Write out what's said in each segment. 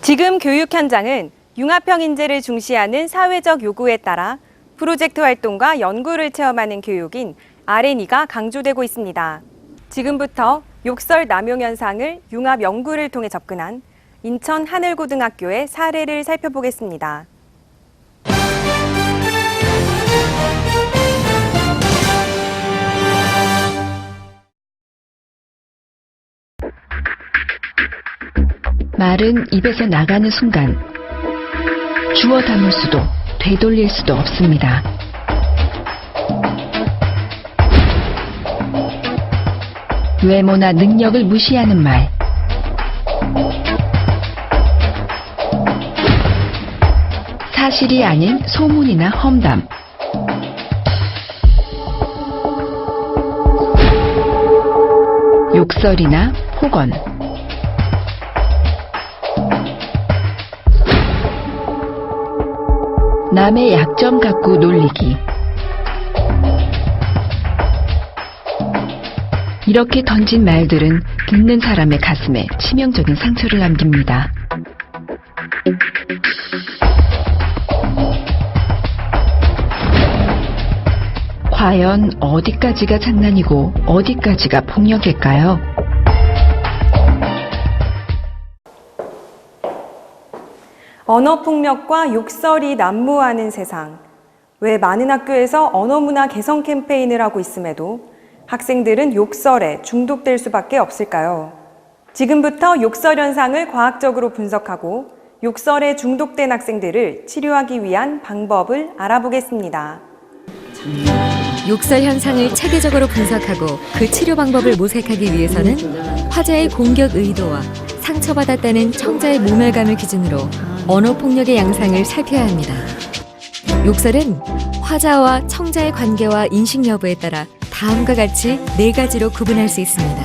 지금 교육 현장은 융합형 인재를 중시하는 사회적 요구에 따라 프로젝트 활동과 연구를 체험하는 교육인 R&E가 강조되고 있습니다. 지금부터 욕설 남용 현상을 융합 연구를 통해 접근한 인천 하늘고등학교의 사례를 살펴보겠습니다. 말은 입에서 나가는 순간 주워 담을 수도 되돌릴 수도 없습니다. 외모나 능력을 무시하는 말, 사실이 아닌 소문이나 험담, 욕설이나 폭언, 남의 약점 갖고 놀리기. 이렇게 던진 말들은 듣는 사람의 가슴에 치명적인 상처를 남깁니다. 과연 어디까지가 장난이고 어디까지가 폭력일까요? 언어폭력과 욕설이 난무하는 세상. 왜 많은 학교에서 언어문화 개선 캠페인을 하고 있음에도 학생들은 욕설에 중독될 수밖에 없을까요? 지금부터 욕설 현상을 과학적으로 분석하고 욕설에 중독된 학생들을 치료하기 위한 방법을 알아보겠습니다. 욕설 현상을 체계적으로 분석하고 그 치료 방법을 모색하기 위해서는 화자의 공격 의도와 상처받았다는 청자의 모멸감을 기준으로 언어폭력의 양상을 살펴야 합니다. 욕설은 화자와 청자의 관계와 인식 여부에 따라 다음과 같이 4가지로 구분할 수 있습니다.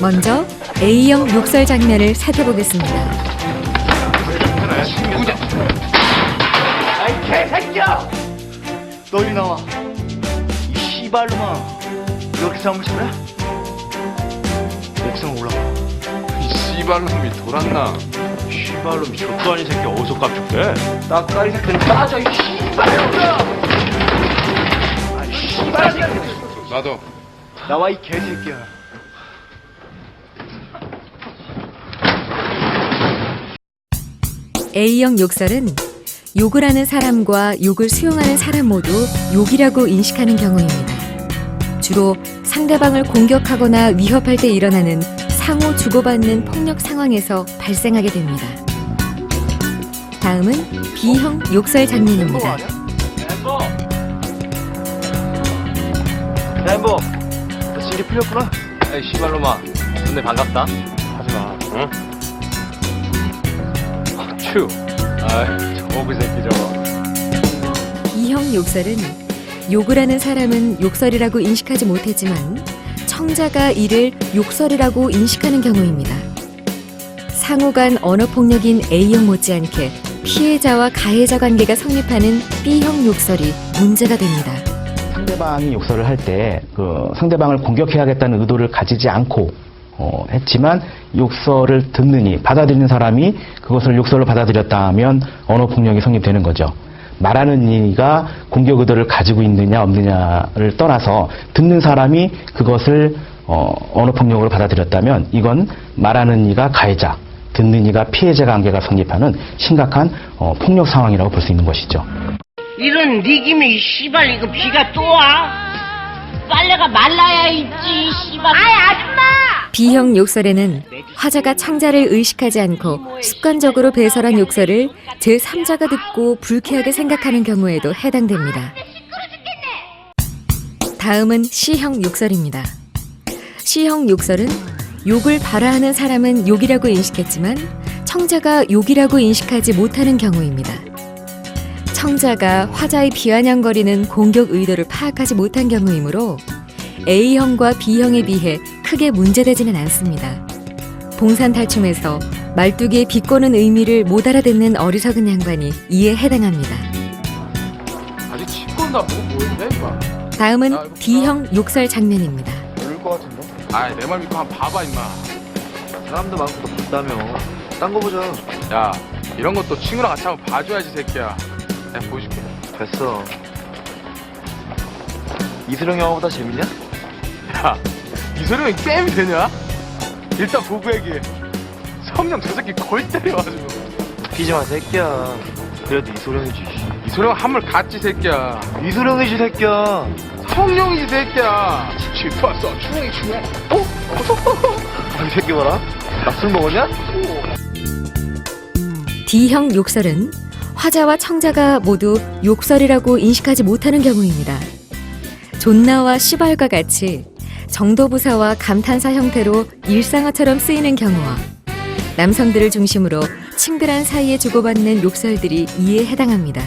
먼저 A형 욕설 장면을 살펴보겠습니다. 아이 개새끼야! 너 이리 나와. 이 씨발놈아. 이렇게 싸움을 잘해? 옥상 올라가. 이 씨발놈이 돌았나? 씨발놈이 족도 아닌 새끼 어디서 깝죽대? 따까리 새끼는 빠져 이 씨발놈아! 아이 씨발 새끼. 나도. 나와 이 개새끼야. A형 욕설은 욕을 하는 사람과 욕을 수용하는 사람 모두 욕이라고 인식하는 경우입니다. 주로 상대방을 공격하거나 위협할 때 일어나는 상호 주고받는 폭력 상황에서 발생하게 됩니다. 다음은 B형 욕설 장면입니다. 램보, 너 진리 풀렸구나? 아이 씨발놈아. 근데 반갑다. 하지마, 응? 휴. 아이 저거 그 새끼 저거. E형 욕설은 욕을 하는 사람은 욕설이라고 인식하지 못했지만 청자가 이를 욕설이라고 인식하는 경우입니다. 상호 간 언어폭력인 A형 못지않게 피해자와 가해자 관계가 성립하는 B형 욕설이 문제가 됩니다. 상대방이 욕설을 할 때 상대방을 공격해야겠다는 의도를 가지지 않고 했지만 욕설을 듣느니 받아들이는 사람이 그것을 욕설로 받아들였다면 언어폭력이 성립되는 거죠. 말하는 이가 공격 의도를 가지고 있느냐 없느냐를 떠나서 듣는 사람이 그것을 언어폭력으로 받아들였다면 이건 말하는 이가 가해자, 듣는 이가 피해자 관계가 성립하는 심각한 폭력 상황이라고 볼 수 있는 것이죠. 이런 니김에 이 씨발 이거 비가 또 와? 빨래가 말라야 있지 씨발. 아이 아줌마! B형 욕설에는 화자가 청자를 의식하지 않고 습관적으로 배설한 욕설을 제3자가 듣고 불쾌하게 생각하는 경우에도 해당됩니다. 다음은 C형 욕설입니다. C형 욕설은 욕을 발화하는 사람은 욕이라고 인식했지만 청자가 욕이라고 인식하지 못하는 경우입니다. 청자가 화자의 비아냥거리는 공격 의도를 파악하지 못한 경우이므로 A형과 B형에 비해 크게 문제되지는 않습니다. 봉산탈춤에서 말뚝의 비꼬는 의미를 못 알아듣는 어리석은 양반이 이에 해당합니다. 아직 치권 나 보고 뭐했냐 임마. 다음은 D형 욕설 장면입니다. 모를 것 같은데? 아이 내 말 믿고 한번 봐봐 임마. 사람도 많고 더 봤다며. 딴 거 보자. 야 이런 것도 친구랑 같이 한번 봐줘야지 새끼야. 내가 보여줄게. 됐어. 이수령 영화보다 재밌냐? 야 이소룡이 게임이 되냐? 일단 보고 얘기해. 성령 저 새끼 골 때려가지고. 웃기지 마 새끼야. 그래도 이소령이지. 이소룡 한물 갔지 새끼야. 이소령이지 새끼야. 성령이지 새끼야. 짚었어 추궁이 추궁. 이 새끼 봐라. 나 술 먹었냐? D형 욕설은 화자와 청자가 모두 욕설이라고 인식하지 못하는 경우입니다. 존나와 시발과 같이 정도부사와 감탄사 형태로 일상어처럼 쓰이는 경우와 남성들을 중심으로 친근한 사이에 주고받는 욕설들이 이에 해당합니다.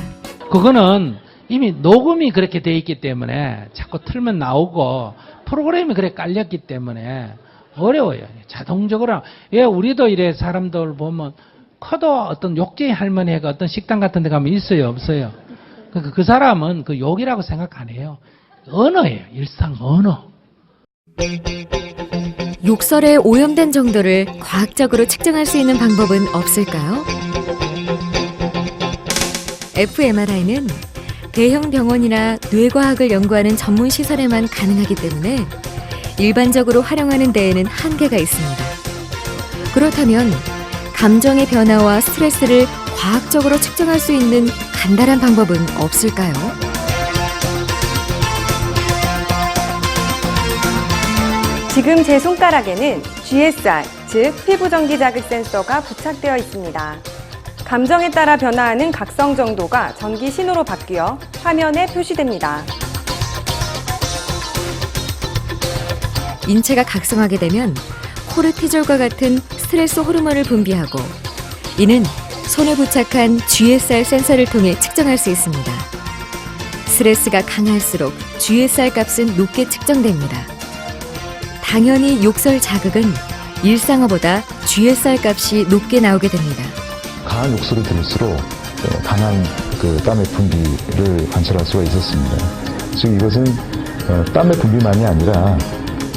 그거는 이미 녹음이 그렇게 돼 있기 때문에 자꾸 틀면 나오고 프로그램이 그렇게 깔렸기 때문에 어려워요. 자동적으로. 예, 우리도 이래 사람들 보면 커도 어떤 욕쟁이 할머니가 어떤 식당 같은 데 가면 있어요, 없어요? 그 사람은 그 욕이라고 생각 안 해요. 언어예요. 일상 언어. 욕설의 오염된 정도를 과학적으로 측정할 수 있는 방법은 없을까요? fMRI는 대형 병원이나 뇌과학을 연구하는 전문 시설에만 가능하기 때문에 일반적으로 활용하는 데에는 한계가 있습니다. 그렇다면 감정의 변화와 스트레스를 과학적으로 측정할 수 있는 간단한 방법은 없을까요? 지금 제 손가락에는 GSR, 즉 피부전기 자극 센서가 부착되어 있습니다. 감정에 따라 변화하는 각성 정도가 전기 신호로 바뀌어 화면에 표시됩니다. 인체가 각성하게 되면 코르티졸과 같은 스트레스 호르몬을 분비하고 이는 손에 부착한 GSR 센서를 통해 측정할 수 있습니다. 스트레스가 강할수록 GSR 값은 높게 측정됩니다. 당연히 욕설 자극은 일상어보다 GSR 값이 높게 나오게 됩니다. 강한 욕설을 들을수록 강한 그 땀의 분비를 관찰할 수가 있었습니다. 즉 이것은 땀의 분비만이 아니라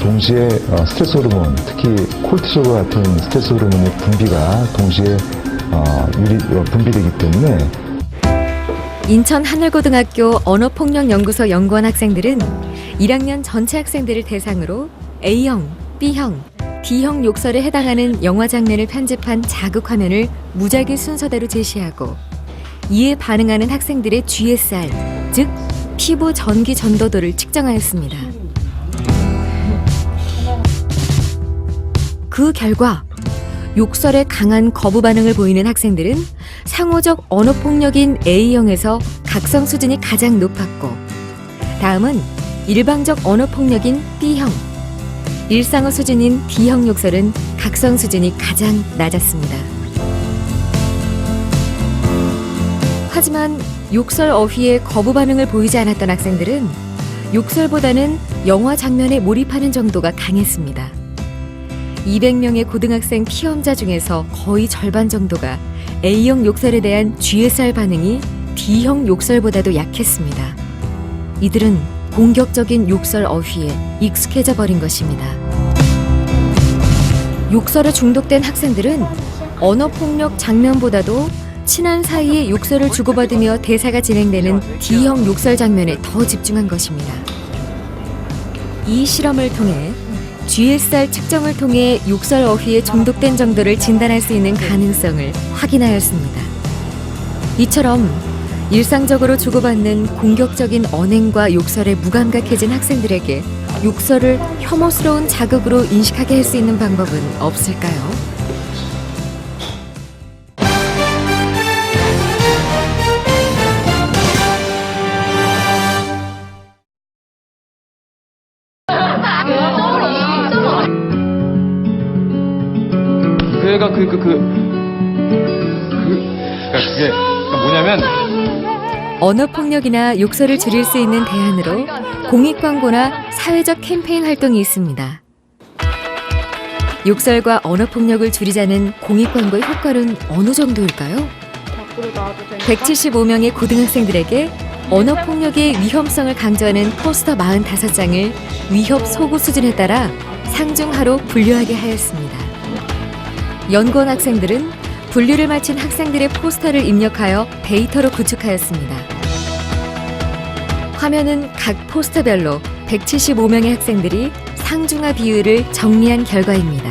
동시에 스트레스 호르몬, 특히 콜티졸과 같은 스트레스 호르몬의 분비가 동시에 분비되기 때문에 인천 하늘고등학교 언어폭력연구소 연구원 학생들은 1학년 전체 학생들을 대상으로 A형, B형, D형 욕설에 해당하는 영화 장면을 편집한 자극 화면을 무작위 순서대로 제시하고 이에 반응하는 학생들의 GSR, 즉 피부 전기 전도도를 측정하였습니다. 그 결과 욕설에 강한 거부 반응을 보이는 학생들은 상호적 언어폭력인 A형에서 각성 수준이 가장 높았고 다음은 일방적 언어폭력인 B형, 일상어 수준인 D형 욕설은 각성 수준이 가장 낮았습니다. 하지만 욕설 어휘에 거부 반응을 보이지 않았던 학생들은 욕설보다는 영화 장면에 몰입하는 정도가 강했습니다. 200명의 고등학생 피험자 중에서 거의 절반 정도가 A형 욕설에 대한 GSR 반응이 D형 욕설보다도 약했습니다. 이들은 공격적인 욕설 어휘에 익숙해져 버린 것입니다. 욕설에 중독된 학생들은 언어폭력 장면보다도 친한 사이에 욕설을 주고받으며 대사가 진행되는 D형 욕설 장면에 더 집중한 것입니다. 이 실험을 통해 GSR 측정을 통해 욕설 어휘에 중독된 정도를 진단할 수 있는 가능성을 확인하였습니다. 이처럼 일상적으로 주고받는 공격적인 언행과 욕설에 무감각해진 학생들에게 욕설을 혐오스러운 자극으로 인식하게 할 수 있는 방법은 없을까요? 그러니까 그게 뭐냐면 언어폭력이나 욕설을 줄일 수 있는 대안으로 공익광고나 사회적 캠페인 활동이 있습니다. 욕설과 언어폭력을 줄이자는 공익광고의 효과는 어느 정도일까요? 175명의 고등학생들에게 언어폭력의 위험성을 강조하는 포스터 45장을 위협 소구 수준에 따라 상중하로 분류하게 하였습니다. 연구원 학생들은 분류를 마친 학생들의 포스터를 입력하여 데이터로 구축하였습니다. 화면은 각 포스터별로 175명의 학생들이 상중하 비율을 정리한 결과입니다.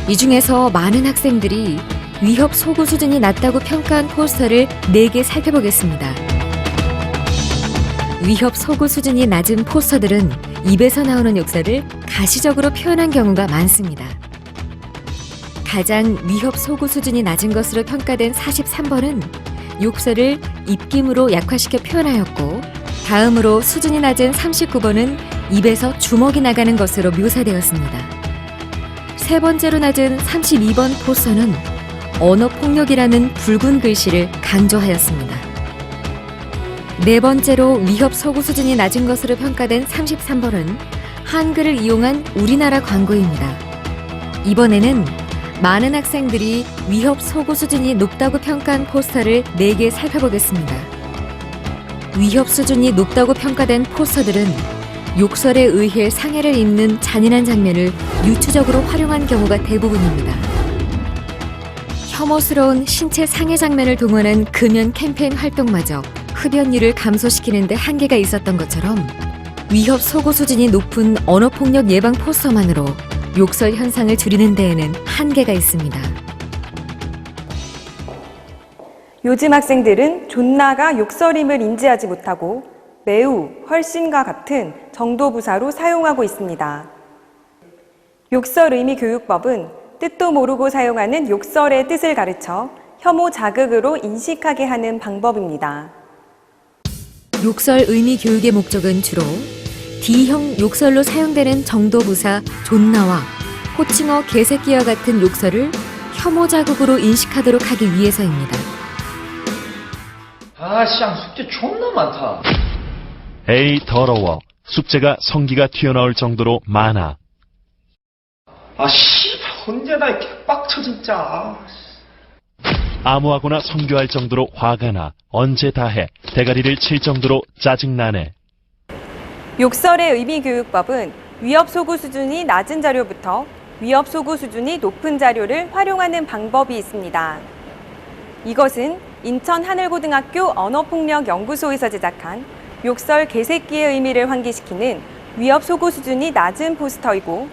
이 중에서 많은 학생들이 위협 소구 수준이 낮다고 평가한 포스터를 4개 살펴보겠습니다. 위협 소구 수준이 낮은 포스터들은 입에서 나오는 욕설을 가시적으로 표현한 경우가 많습니다. 가장 위협 소구 수준이 낮은 것으로 평가된 43번은 욕설을 입김으로 약화시켜 표현하였고, 다음으로 수준이 낮은 39번은 입에서 주먹이 나가는 것으로 묘사되었습니다. 세 번째로 낮은 32번 포스터는 언어폭력이라는 붉은 글씨를 강조하였습니다. 네 번째로 위협 소구 수준이 낮은 것으로 평가된 33번은 한글을 이용한 우리나라 광고입니다. 이번에는 많은 학생들이 위협 소구 수준이 높다고 평가한 포스터를 4개 살펴보겠습니다. 위협 수준이 높다고 평가된 포스터들은 욕설에 의해 상해를 입는 잔인한 장면을 유추적으로 활용한 경우가 대부분입니다. 혐오스러운 신체 상해 장면을 동원한 금연 캠페인 활동마저 흡연율을 감소시키는 데 한계가 있었던 것처럼 위협 소구 수준이 높은 언어폭력 예방 포스터만으로 욕설 현상을 줄이는 데에는 한계가 있습니다. 요즘 학생들은 존나가 욕설임을 인지하지 못하고 매우, 훨씬과 같은 정도부사로 사용하고 있습니다. 욕설 의미 교육법은 뜻도 모르고 사용하는 욕설의 뜻을 가르쳐 혐오 자극으로 인식하게 하는 방법입니다. 욕설 의미 교육의 목적은 주로 D형 욕설로 사용되는 정도부사 존나와 호칭어 개새끼와 같은 욕설을 혐오 자극으로 인식하도록 하기 위해서입니다. 아씨앙 숙제 존나 많다. 에이 더러워. 숙제가 성기가 튀어나올 정도로 많아. 아 씨발 언제 나 이렇게 빡쳐 진짜. 아무하고나 성교할 정도로 화가 나. 언제 다 해. 대가리를 칠 정도로 짜증나네. 욕설의 의미 교육법은 위협 소구 수준이 낮은 자료부터 위협 소구 수준이 높은 자료를 활용하는 방법이 있습니다. 이것은 인천 하늘고등학교 언어폭력연구소에서 제작한 욕설 개새끼의 의미를 환기시키는 위협 소구 수준이 낮은 포스터이고,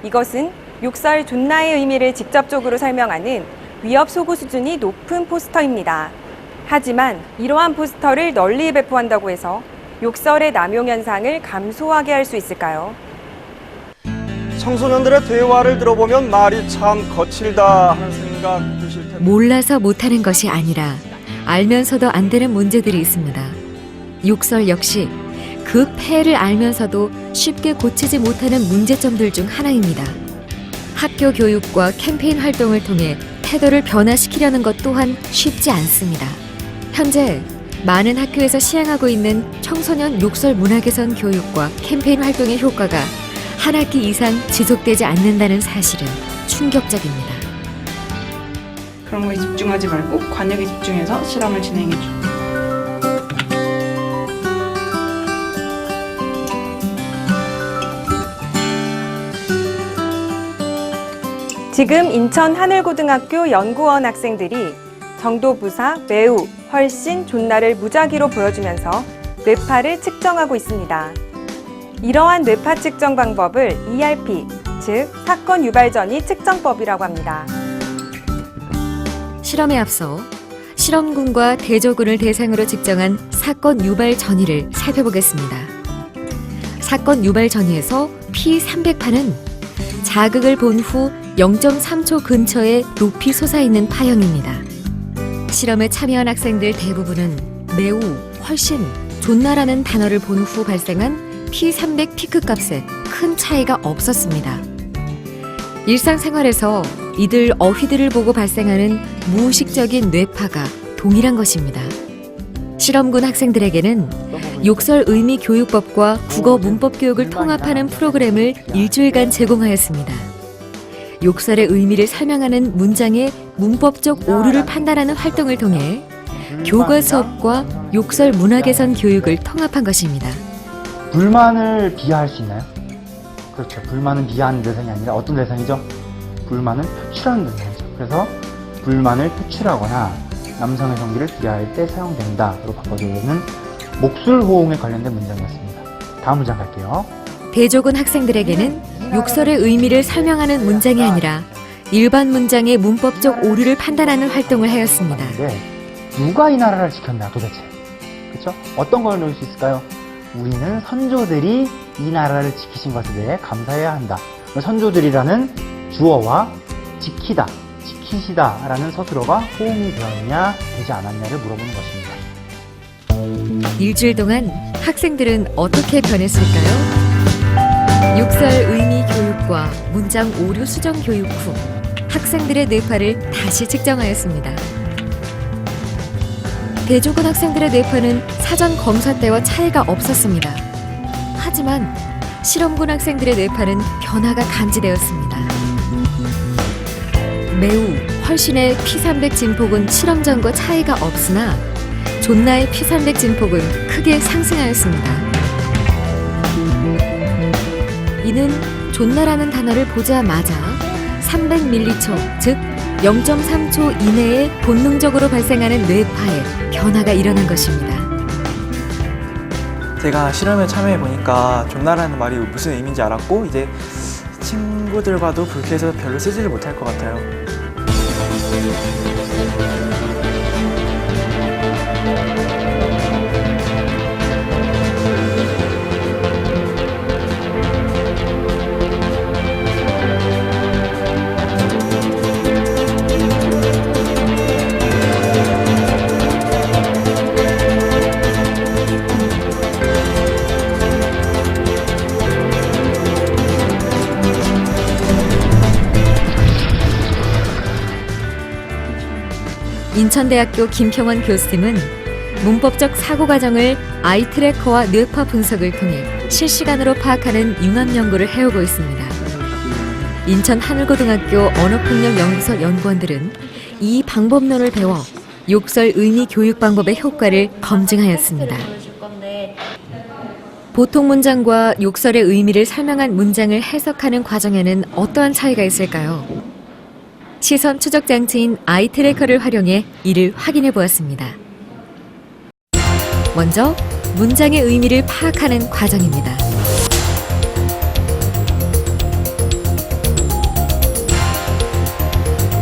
이것은 욕설 존나의 의미를 직접적으로 설명하는 위협 소구 수준이 높은 포스터입니다. 하지만 이러한 포스터를 널리 배포한다고 해서 욕설의 남용 현상을 감소하게 할 수 있을까요? 청소년들의 대화를 들어보면 말이 참 거칠다 하는 생각 드실 텐데. 몰라서 못하는 것이 아니라 알면서도 안 되는 문제들이 있습니다. 욕설 역시 그 폐해를 알면서도 쉽게 고치지 못하는 문제점들 중 하나입니다. 학교 교육과 캠페인 활동을 통해 태도를 변화시키려는 것 또한 쉽지 않습니다. 현재 많은 학교에서 시행하고 있는 청소년 욕설 문화 개선 교육과 캠페인 활동의 효과가 한 학기 이상 지속되지 않는다는 사실은 충격적입니다. 그런 거에 집중하지 말고 관역에 집중해서 실험을 진행해줘. 지금 인천 하늘고등학교 연구원 학생들이 정도부사, 매우, 훨씬, 존나를 무작위로 보여주면서 뇌파를 측정하고 있습니다. 이러한 뇌파 측정 방법을 ERP, 즉 사건 유발 전이 측정법이라고 합니다. 실험에 앞서 실험군과 대조군을 대상으로 측정한 사건 유발 전이를 살펴보겠습니다. 사건 유발 전이에서 P300파는 자극을 본 후 0.3초 근처에 높이 솟아있는 파형입니다. 실험에 참여한 학생들 대부분은 매우, 훨씬, 존나라는 단어를 본 후 발생한 P300 피크 값에 큰 차이가 없었습니다. 일상생활에서 이들 어휘들을 보고 발생하는 무의식적인 뇌파가 동일한 것입니다. 실험군 학생들에게는 욕설 의미 교육법과 국어 문법 교육을 통합하는 프로그램을 일주일간 제공하였습니다. 욕설의 의미를 설명하는 문장의 문법적 오류를 판단하는 활동을 통해 교과 수업과 욕설 문화 개선 교육을 통합한 것입니다. 불만을 비하할 수 있나요? 그렇죠. 불만은 비하하는 대상이 아니라 어떤 대상이죠? 불만은 표출하는 대상이죠. 그래서 불만을 표출하거나 남성의 성기를 비하할 때 사용된다로 바꿔주는 목술 호응에 관련된 문장이었습니다. 다음 문장 갈게요. 대조군 학생들에게는 욕설의 의미를 설명하는 문장이 아니라 일반 문장의 문법적 오류를 판단하는 활동을 하였습니다. 누가 이 나라를 지켰나 도대체? 그렇죠? 어떤 걸 넣을 수 있을까요? 우리는 선조들이 이 나라를 지키신 것에 대해 감사해야 한다. 선조들이라는 주어와 지키다, 지키시다라는 서술어가 호응이 되었냐 되지 않았냐를 물어보는 것입니다. 일주일 동안 학생들은 어떻게 변했을까요? 욕설 의미 교육과 문장 오류 수정 교육 후 학생들의 뇌파를 다시 측정하였습니다. 대조군 학생들의 뇌파는 사전 검사 때와 차이가 없었습니다. 하지만 실험군 학생들의 뇌파는 변화가 감지되었습니다. 매우 훨씬의 P300 진폭은 실험전과 차이가 없으나 존나의 P300 진폭은 크게 상승하였습니다. 이는 존나라는 단어를 보자마자 300m초, 즉 0.3초 이내에 본능적으로 발생하는 뇌파에 변화가 일어난 것입니다. 제가 실험에 참여해 보니까 존나라는 말이 무슨 의미인지 알았고 이제 친구들과도 불쾌해서 별로 쓰지를 못할 것 같아요. 인천대학교 김평원 교수팀은 문법적 사고 과정을 아이 트래커와 뇌파 분석을 통해 실시간으로 파악하는 융합 연구를 해오고 있습니다. 인천 하늘고등학교 언어폭력연구소 연구원들은 이 방법론을 배워 욕설 의미 교육 방법의 효과를 검증하였습니다. 보통 문장과 욕설의 의미를 설명한 문장을 해석하는 과정에는 어떠한 차이가 있을까요? 시선 추적 장치인 아이 트래커를 활용해 이를 확인해 보았습니다. 먼저 문장의 의미를 파악하는 과정입니다.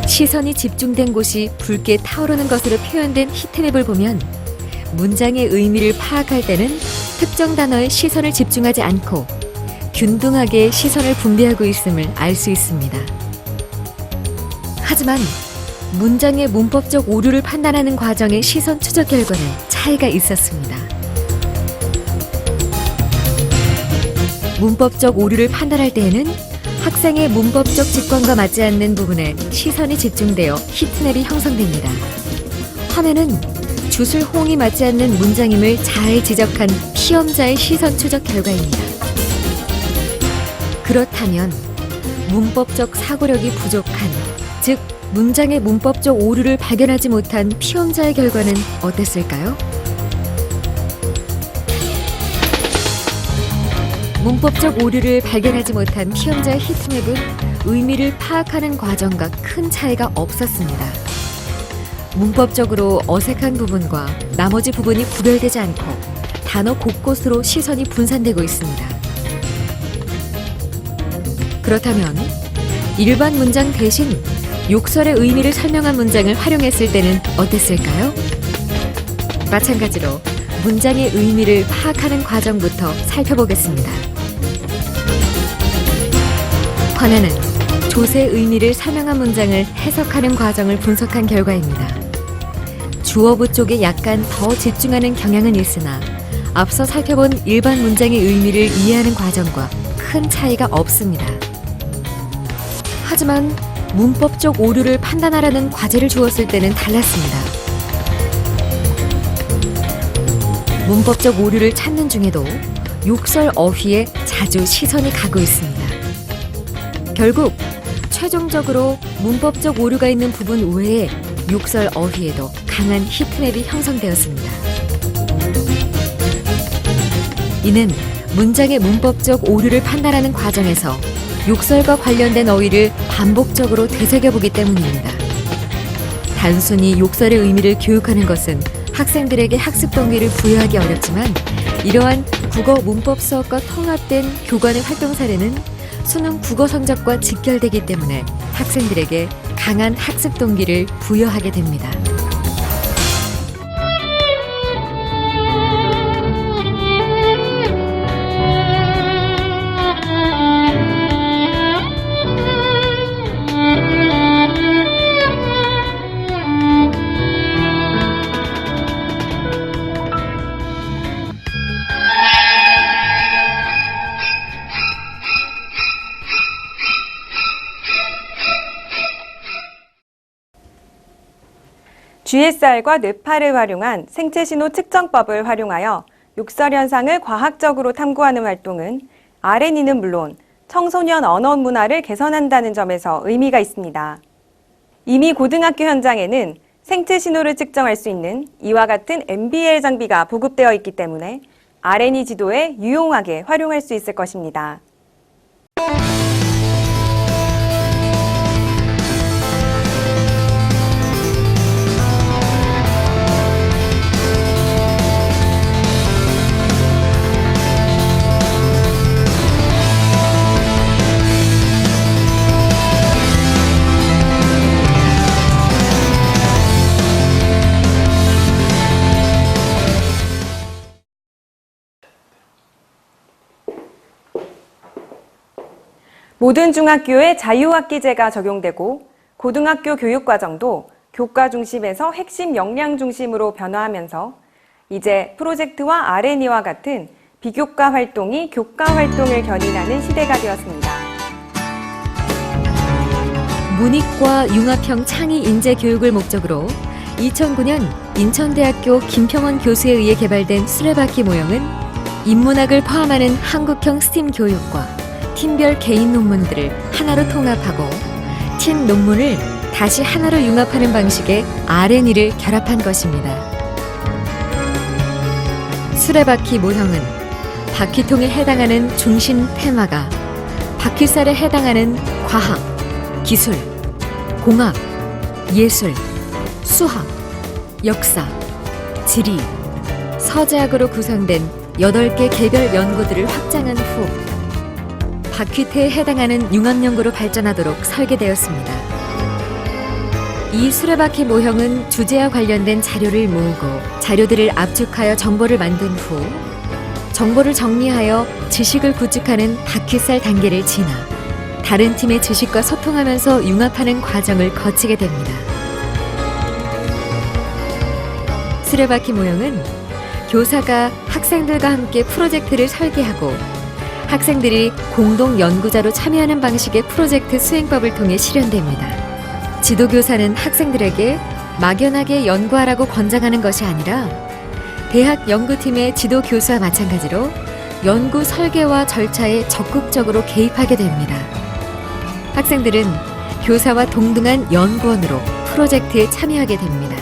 시선이 집중된 곳이 붉게 타오르는 것으로 표현된 히트맵을 보면 문장의 의미를 파악할 때는 특정 단어에 시선을 집중하지 않고 균등하게 시선을 분배하고 있음을 알 수 있습니다. 하지만 문장의 문법적 오류를 판단하는 과정의 시선 추적 결과는 차이가 있었습니다. 문법적 오류를 판단할 때에는 학생의 문법적 직관과 맞지 않는 부분에 시선이 집중되어 히트맵이 형성됩니다. 화면은 주술 호응이 맞지 않는 문장임을 잘 지적한 시험자의 시선 추적 결과입니다. 그렇다면 문법적 사고력이 부족한, 즉 문장의 문법적 오류를 발견하지 못한 피험자의 결과는 어땠을까요? 문법적 오류를 발견하지 못한 피험자의 히트맵은 의미를 파악하는 과정과 큰 차이가 없었습니다. 문법적으로 어색한 부분과 나머지 부분이 구별되지 않고 단어 곳곳으로 시선이 분산되고 있습니다. 그렇다면 일반 문장 대신 욕설의 의미를 설명한 문장을 활용했을 때는 어땠을까요? 마찬가지로 문장의 의미를 파악하는 과정부터 살펴보겠습니다. 화면은 조세 의미를 설명한 문장을 해석하는 과정을 분석한 결과입니다. 주어부 쪽에 약간 더 집중하는 경향은 있으나 앞서 살펴본 일반 문장의 의미를 이해하는 과정과 큰 차이가 없습니다. 하지만 문법적 오류를 판단하라는 과제를 주었을 때는 달랐습니다. 문법적 오류를 찾는 중에도 욕설 어휘에 자주 시선이 가고 있습니다. 결국 최종적으로 문법적 오류가 있는 부분 외에 욕설 어휘에도 강한 히트맵이 형성되었습니다. 이는 문장의 문법적 오류를 판단하는 과정에서 욕설과 관련된 어휘를 반복적으로 되새겨보기 때문입니다. 단순히 욕설의 의미를 교육하는 것은 학생들에게 학습 동기를 부여하기 어렵지만 이러한 국어 문법 수업과 통합된 교관의 활동 사례는 수능 국어 성적과 직결되기 때문에 학생들에게 강한 학습 동기를 부여하게 됩니다. GSR과 뇌파를 활용한 생체신호 측정법을 활용하여 욕설 현상을 과학적으로 탐구하는 활동은 RNE는 물론 청소년 언어 문화를 개선한다는 점에서 의미가 있습니다. 이미 고등학교 현장에는 생체신호를 측정할 수 있는 이와 같은 MBL 장비가 보급되어 있기 때문에 RNE 지도에 유용하게 활용할 수 있을 것입니다. 모든 중학교에 자유학기제가 적용되고 고등학교 교육과정도 교과 중심에서 핵심 역량 중심으로 변화하면서 이제 프로젝트와 RNE와 같은 비교과 활동이 교과 활동을 견인하는 시대가 되었습니다. 문이과 융합형 창의 인재 교육을 목적으로 2009년 인천대학교 김평원 교수에 의해 개발된 수레바퀴 모형은 인문학을 포함하는 한국형 스팀 교육과 팀별 개인 논문들을 하나로 통합하고 팀 논문을 다시 하나로 융합하는 방식의 RNE를 결합한 것입니다. 수레바퀴 모형은 바퀴통에 해당하는 중심 테마가 바퀴살에 해당하는 과학, 기술, 공학, 예술, 수학, 역사, 지리, 서재학으로 구성된 8개 개별 연구들을 확장한 후 바퀴태에 해당하는 융합연구로 발전하도록 설계되었습니다. 이 수레바퀴 모형은 주제와 관련된 자료를 모으고 자료들을 압축하여 정보를 만든 후 정보를 정리하여 지식을 구축하는 바퀴살 단계를 지나 다른 팀의 지식과 소통하면서 융합하는 과정을 거치게 됩니다. 수레바퀴 모형은 교사가 학생들과 함께 프로젝트를 설계하고 학생들이 공동 연구자로 참여하는 방식의 프로젝트 수행법을 통해 실현됩니다. 지도교사는 학생들에게 막연하게 연구하라고 권장하는 것이 아니라 대학 연구팀의 지도교사와 마찬가지로 연구 설계와 절차에 적극적으로 개입하게 됩니다. 학생들은 교사와 동등한 연구원으로 프로젝트에 참여하게 됩니다.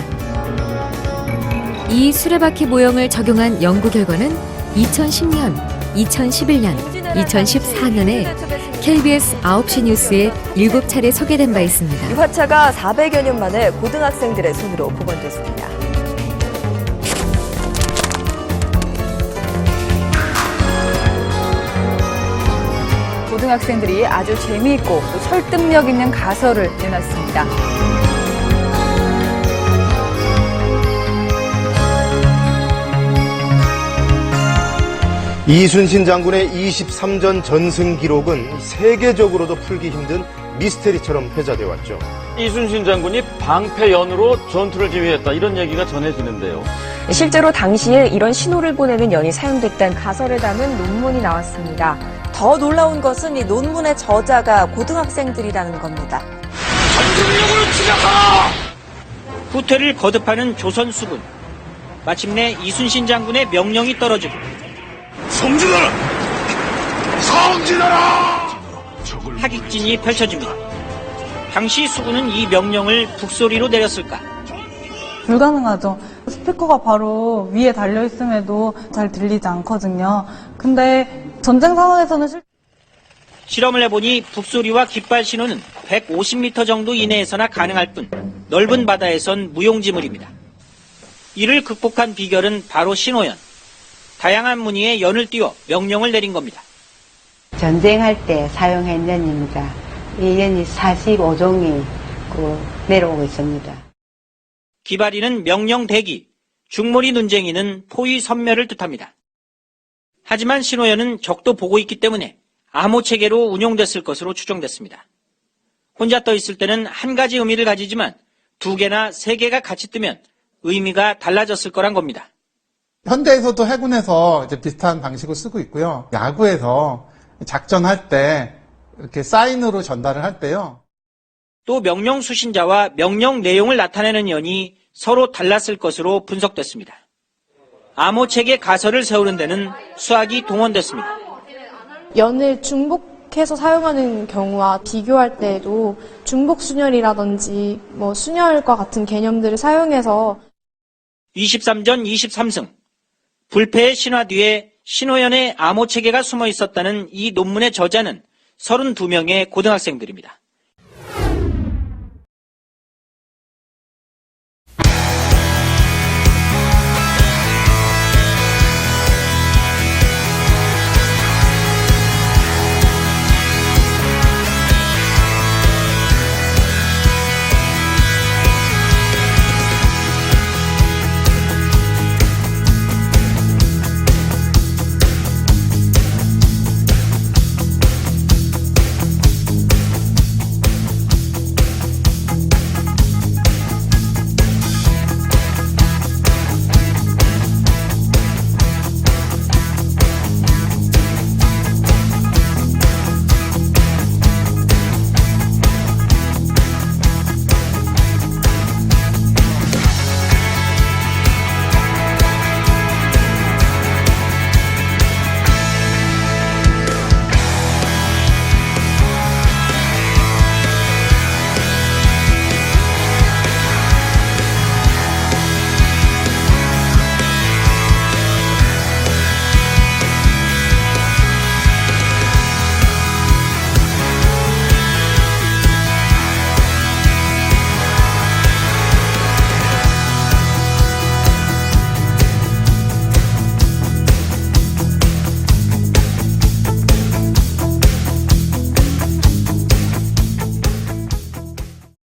이 수레바퀴 모형을 적용한 연구 결과는 2010년, 2011년, 2014년에 KBS 9시 뉴스에 7차례 소개된 바 있습니다. 이 화차가 400여 년 만에 고등학생들의 손으로 복원됐습니다. 고등학생들이 아주 재미있고 또 설득력 있는 가설을 내놨습니다. 이순신 장군의 23전 전승 기록은 세계적으로도 풀기 힘든 미스테리처럼 회자되어 왔죠. 이순신 장군이 방패연으로 전투를 지휘했다 이런 얘기가 전해지는데요. 실제로 당시에 이런 신호를 보내는 연이 사용됐다는 가설을 담은 논문이 나왔습니다. 더 놀라운 것은 이 논문의 저자가 고등학생들이라는 겁니다. 후퇴를 거듭하는 조선 수군. 마침내 이순신 장군의 명령이 떨어지고 성진하라! 성진하라! 하객진이 펼쳐집니다. 당시 수군은 이 명령을 북소리로 내렸을까? 불가능하죠. 스피커가 바로 위에 달려있음에도 잘 들리지 않거든요. 근데 전쟁 상황에서는 실험을 해보니 북소리와 깃발 신호는 150m 정도 이내에서나 가능할 뿐 넓은 바다에선 무용지물입니다. 이를 극복한 비결은 바로 신호연. 다양한 무늬에 연을 띄워 명령을 내린 겁니다. 전쟁할 때 사용한 연입니다. 이 연이 45종이 내려오고 있습니다. 기발이는 명령 대기, 중몰이 눈쟁이는 포위 선멸을 뜻합니다. 하지만 신호연은 적도 보고 있기 때문에 암호 체계로 운용됐을 것으로 추정됐습니다. 혼자 떠 있을 때는 한 가지 의미를 가지지만 두 개나 세 개가 같이 뜨면 의미가 달라졌을 거란 겁니다. 현대에서도 해군에서 이제 비슷한 방식을 쓰고 있고요. 야구에서 작전할 때 이렇게 사인으로 전달을 할 때요. 또 명령 수신자와 명령 내용을 나타내는 연이 서로 달랐을 것으로 분석됐습니다. 암호체계 가설을 세우는 데는 수학이 동원됐습니다. 연을 중복해서 사용하는 경우와 비교할 때에도 중복순열이라든지 순열과 같은 개념들을 사용해서 23전 23승. 불패의 신화 뒤에 신호연의 암호체계가 숨어 있었다는 이 논문의 저자는 32명의 고등학생들입니다.